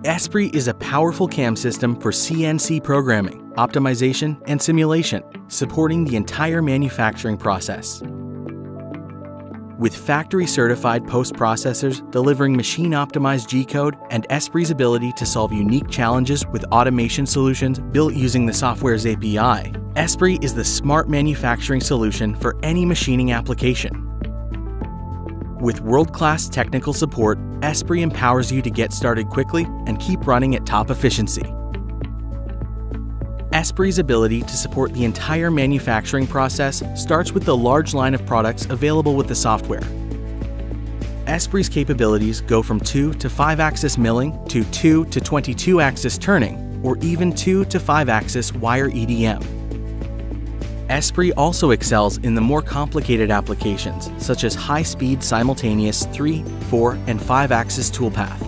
ESPRIT is a powerful CAM system for CNC programming, optimization, and simulation, supporting the entire manufacturing process. With factory-certified post-processors delivering machine-optimized G-code and ESPRIT's ability to solve unique challenges with automation solutions built using the software's API, ESPRIT is the smart manufacturing solution for any machining application. With world-class technical support, ESPRIT empowers you to get started quickly and keep running at top efficiency. ESPRIT's ability to support the entire manufacturing process starts with the large line of products available with the software. ESPRIT's capabilities go from 2 to 5-axis milling to 2 to 22-axis turning, or even 2 to 5-axis wire EDM. ESPRIT also excels in the more complicated applications, such as high-speed simultaneous 3, 4, and 5-axis toolpath.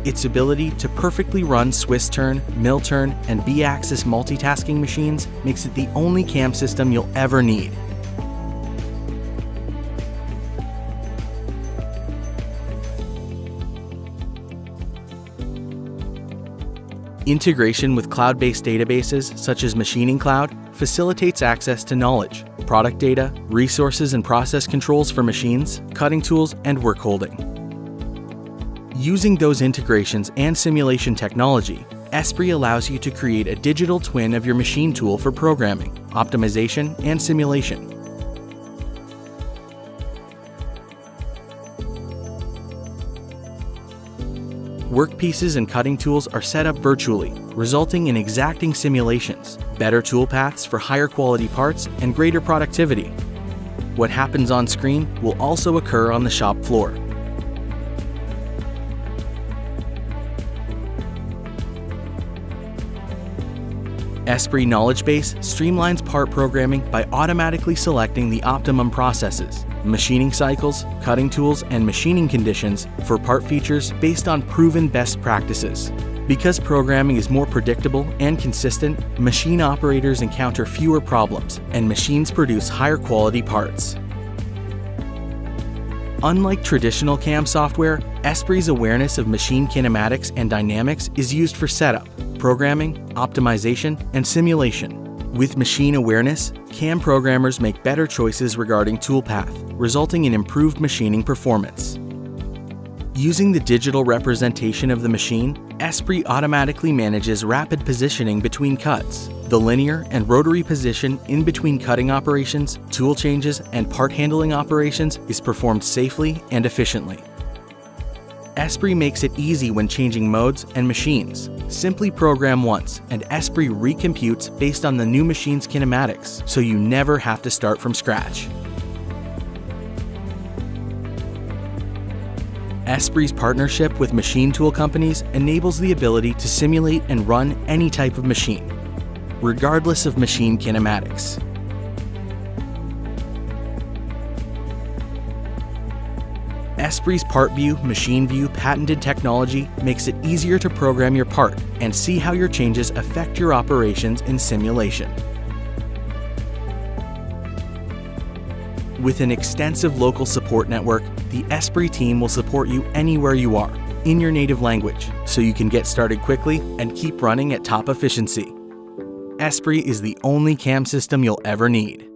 Its ability to perfectly run Swiss turn, mill turn, and B-axis multitasking machines makes it the only CAM system you'll ever need. Integration with cloud-based databases such as Machining Cloud facilitates access to knowledge, product data, resources and process controls for machines, cutting tools, and work holding. Using those integrations and simulation technology, ESPRIT allows you to create a digital twin of your machine tool for programming, optimization, and simulation. Workpieces and cutting tools are set up virtually, resulting in exacting simulations, better toolpaths for higher quality parts, and greater productivity. What happens on screen will also occur on the shop floor. ESPRIT Knowledge Base streamlines part programming by automatically selecting the optimum processes, machining cycles, cutting tools, and machining conditions for part features based on proven best practices. Because programming is more predictable and consistent, machine operators encounter fewer problems, and machines produce higher quality parts. Unlike traditional CAM software, ESPRIT's awareness of machine kinematics and dynamics is used for setup, programming, optimization, and simulation. With machine awareness, CAM programmers make better choices regarding toolpath, resulting in improved machining performance. Using the digital representation of the machine, ESPRIT automatically manages rapid positioning between cuts. The linear and rotary position in between cutting operations, tool changes, and part handling operations is performed safely and efficiently. ESPRIT makes it easy when changing modes and machines. Simply program once, and ESPRIT recomputes based on the new machine's kinematics, so you never have to start from scratch. ESPRIT's partnership with machine tool companies enables the ability to simulate and run any type of machine, regardless of machine kinematics. ESPRIT's Part View, Machine View patented technology makes it easier to program your part and see how your changes affect your operations in simulation. With an extensive local support network, the ESPRIT team will support you anywhere you are, in your native language, so you can get started quickly and keep running at top efficiency. ESPRIT is the only CAM system you'll ever need.